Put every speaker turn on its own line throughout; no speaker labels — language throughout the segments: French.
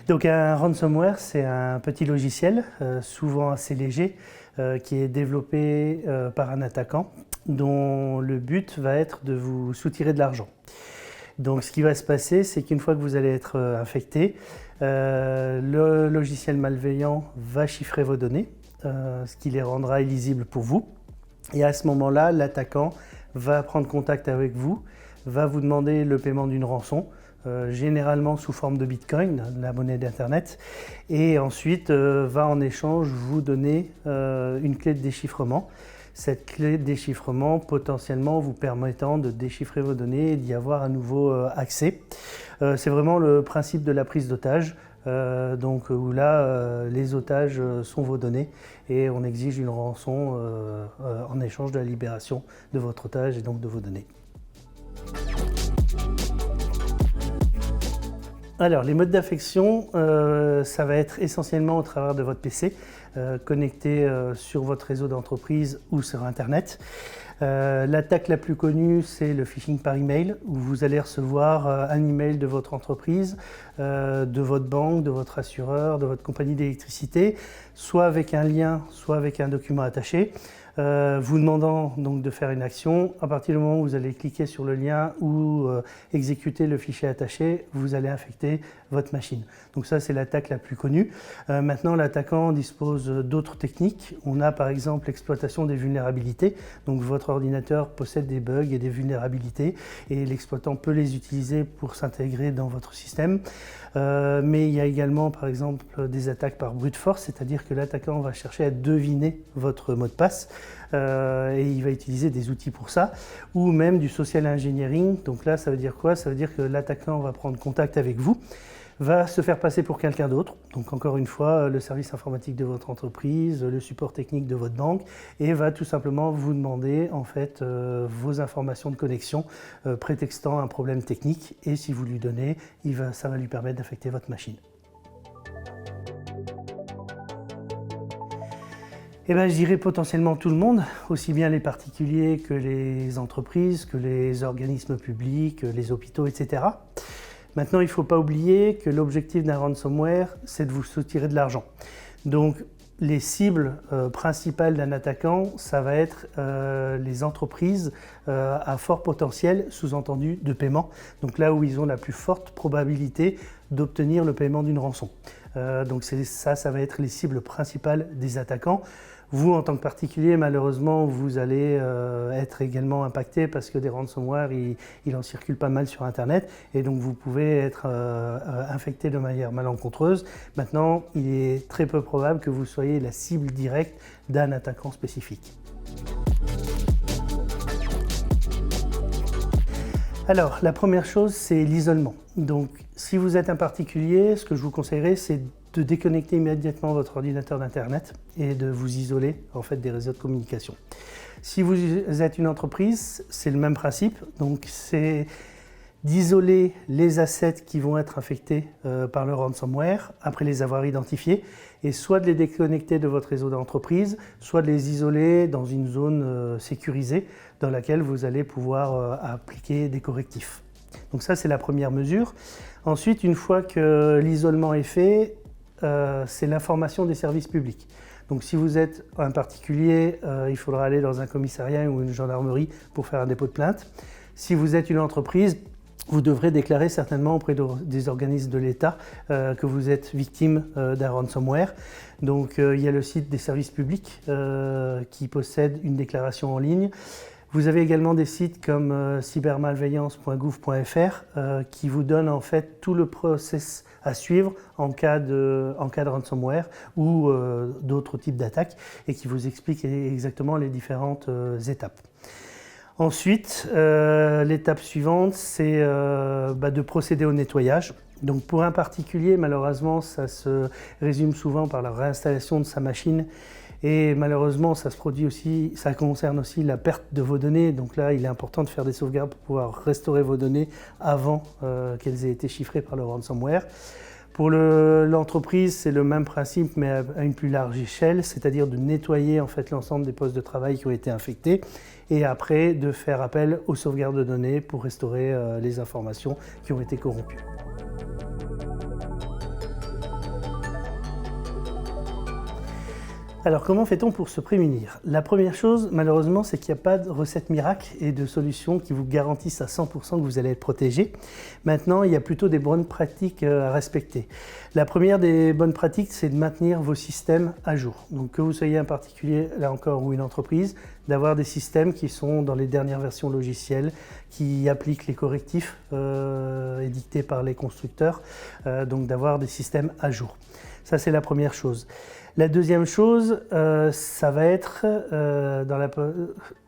Donc un ransomware, c'est un petit logiciel, souvent assez léger, qui est développé par un attaquant, dont le but va être de vous soutirer de l'argent. Donc ce qui va se passer, c'est qu'une fois que vous allez être infecté, le logiciel malveillant va chiffrer vos données, ce qui les rendra illisibles pour vous. Et à ce moment-là, l'attaquant va prendre contact avec vous, va vous demander le paiement d'une rançon, généralement sous forme de Bitcoin, la monnaie d'Internet, et ensuite va en échange vous donner une clé de déchiffrement. Cette clé de déchiffrement potentiellement vous permettant de déchiffrer vos données et d'y avoir à nouveau accès. C'est vraiment le principe de la prise d'otage, donc où là les otages sont vos données et on exige une rançon en échange de la libération de votre otage et donc de vos données. Alors, les modes d'affection, ça va être essentiellement au travers de votre PC, connecté sur votre réseau d'entreprise ou sur Internet. L'attaque la plus connue, c'est le phishing par email, où vous allez recevoir un email de votre entreprise, de votre banque, de votre assureur, de votre compagnie d'électricité, soit avec un lien, soit avec un document attaché. Vous demandant donc de faire une action. À partir du moment où vous allez cliquer sur le lien ou exécuter le fichier attaché, vous allez infecter votre machine. Donc ça, c'est l'attaque la plus connue. Maintenant, l'attaquant dispose d'autres techniques. On a par exemple l'exploitation des vulnérabilités. Donc votre ordinateur possède des bugs et des vulnérabilités et l'exploitant peut les utiliser pour s'intégrer dans votre système. Mais il y a également par exemple des attaques par brute force, c'est-à-dire que l'attaquant va chercher à deviner votre mot de passe et il va utiliser des outils pour ça, ou même du social engineering. Donc là, ça veut dire quoi? Ça veut dire que l'attaquant va prendre contact avec vous, va se faire passer pour quelqu'un d'autre, donc encore une fois le service informatique de votre entreprise, le support technique de votre banque, et va tout simplement vous demander en fait vos informations de connexion, prétextant un problème technique, et si vous lui donnez, ça va lui permettre d'affecter votre machine. Eh bien, je dirais potentiellement tout le monde, aussi bien les particuliers que les entreprises, que les organismes publics, les hôpitaux, etc. Maintenant, il ne faut pas oublier que l'objectif d'un ransomware, c'est de vous soutirer de l'argent. Donc, les cibles principales d'un attaquant, ça va être les entreprises à fort potentiel, sous-entendu de paiement. Donc là où ils ont la plus forte probabilité d'obtenir le paiement d'une rançon. Donc ça va être les cibles principales des attaquants. Vous, en tant que particulier, malheureusement, vous allez être également impacté parce que des ransomware, il en circule pas mal sur Internet et donc vous pouvez être infecté de manière malencontreuse. Maintenant, il est très peu probable que vous soyez la cible directe d'un attaquant spécifique. Alors, la première chose, c'est l'isolement. Donc, si vous êtes un particulier, ce que je vous conseillerais, c'est de déconnecter immédiatement votre ordinateur d'Internet et de vous isoler en fait des réseaux de communication. Si vous êtes une entreprise, c'est le même principe. Donc, c'est d'isoler les assets qui vont être infectés par le ransomware après les avoir identifiés et soit de les déconnecter de votre réseau d'entreprise, soit de les isoler dans une zone sécurisée dans laquelle vous allez pouvoir appliquer des correctifs. Donc ça, c'est la première mesure. Ensuite, une fois que l'isolement est fait, c'est l'information des services publics. Donc si vous êtes un particulier, il faudra aller dans un commissariat ou une gendarmerie pour faire un dépôt de plainte. Si vous êtes une entreprise, vous devrez déclarer certainement auprès des organismes de l'État que vous êtes victime d'un ransomware. Donc il y a le site des services publics qui possède une déclaration en ligne. Vous avez également des sites comme cybermalveillance.gouv.fr qui vous donnent en fait tout le process à suivre en cas de ransomware ou d'autres types d'attaques et qui vous expliquent exactement les différentes étapes. Ensuite, l'étape suivante, c'est de procéder au nettoyage. Donc pour un particulier, malheureusement, ça se résume souvent par la réinstallation de sa machine. Et malheureusement, ça concerne aussi la perte de vos données. Donc là, il est important de faire des sauvegardes pour pouvoir restaurer vos données avant qu'elles aient été chiffrées par le ransomware. Pour l'entreprise, c'est le même principe, mais à une plus large échelle, c'est-à-dire de nettoyer en fait l'ensemble des postes de travail qui ont été infectés et après de faire appel aux sauvegardes de données pour restaurer les informations qui ont été corrompues. Alors comment fait-on pour se prémunir? La première chose, malheureusement, c'est qu'il n'y a pas de recette miracle et de solution qui vous garantissent à 100% que vous allez être protégé. Maintenant, il y a plutôt des bonnes pratiques à respecter. La première des bonnes pratiques, c'est de maintenir vos systèmes à jour. Donc que vous soyez un particulier, là encore, ou une entreprise, d'avoir des systèmes qui sont dans les dernières versions logicielles, qui appliquent les correctifs édictés par les constructeurs, donc d'avoir des systèmes à jour. Ça, c'est la première chose. La deuxième chose, ça va être,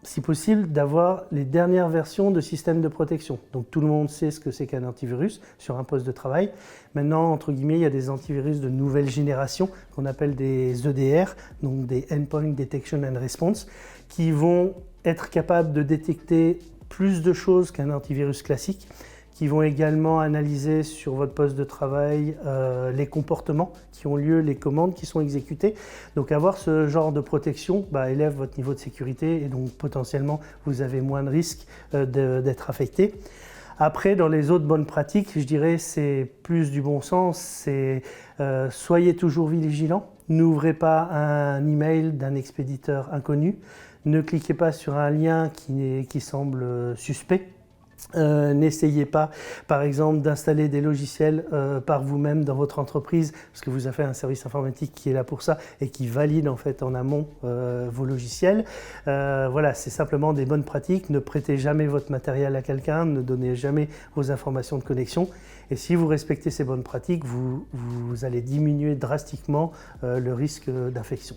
si possible, d'avoir les dernières versions de systèmes de protection. Donc tout le monde sait ce que c'est qu'un antivirus sur un poste de travail. Maintenant, entre guillemets, il y a des antivirus de nouvelle génération qu'on appelle des EDR, donc des Endpoint Detection and Response, qui vont être capables de détecter plus de choses qu'un antivirus classique, qui vont également analyser sur votre poste de travail les comportements qui ont lieu, les commandes qui sont exécutées. Donc avoir ce genre de protection élève votre niveau de sécurité et donc potentiellement vous avez moins de risques d'être affecté. Après, dans les autres bonnes pratiques, je dirais c'est plus du bon sens, c'est soyez toujours vigilants, n'ouvrez pas un email d'un expéditeur inconnu, ne cliquez pas sur un lien qui semble suspect. N'essayez pas, par exemple, d'installer des logiciels par vous-même dans votre entreprise, parce que vous avez un service informatique qui est là pour ça et qui valide en fait en amont vos logiciels. Voilà, c'est simplement des bonnes pratiques. Ne prêtez jamais votre matériel à quelqu'un, ne donnez jamais vos informations de connexion. Et si vous respectez ces bonnes pratiques, vous allez diminuer drastiquement le risque d'infection.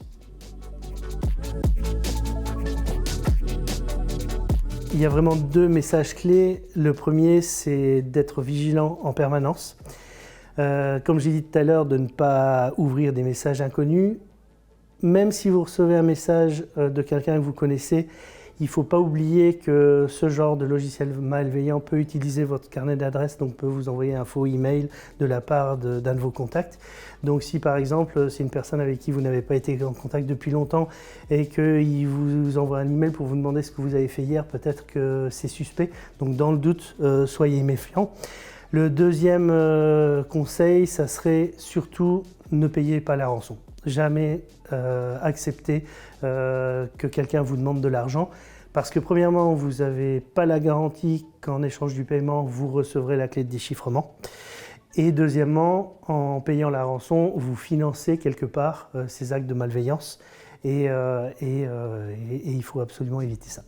Il y a vraiment deux messages clés. Le premier, c'est d'être vigilant en permanence. Comme j'ai dit tout à l'heure, de ne pas ouvrir des messages inconnus. Même si vous recevez un message de quelqu'un que vous connaissez, il ne faut pas oublier que ce genre de logiciel malveillant peut utiliser votre carnet d'adresses, donc peut vous envoyer un faux email de la part d'un de vos contacts. Donc si par exemple c'est une personne avec qui vous n'avez pas été en contact depuis longtemps et qu'il vous envoie un email pour vous demander ce que vous avez fait hier, peut-être que c'est suspect. Donc dans le doute, soyez méfiants. Le deuxième conseil, ça serait surtout ne payez pas la rançon. Jamais accepter que quelqu'un vous demande de l'argent parce que premièrement, vous n'avez pas la garantie qu'en échange du paiement, vous recevrez la clé de déchiffrement. Et deuxièmement, en payant la rançon, vous financez quelque part ces actes de malveillance et il faut absolument éviter ça.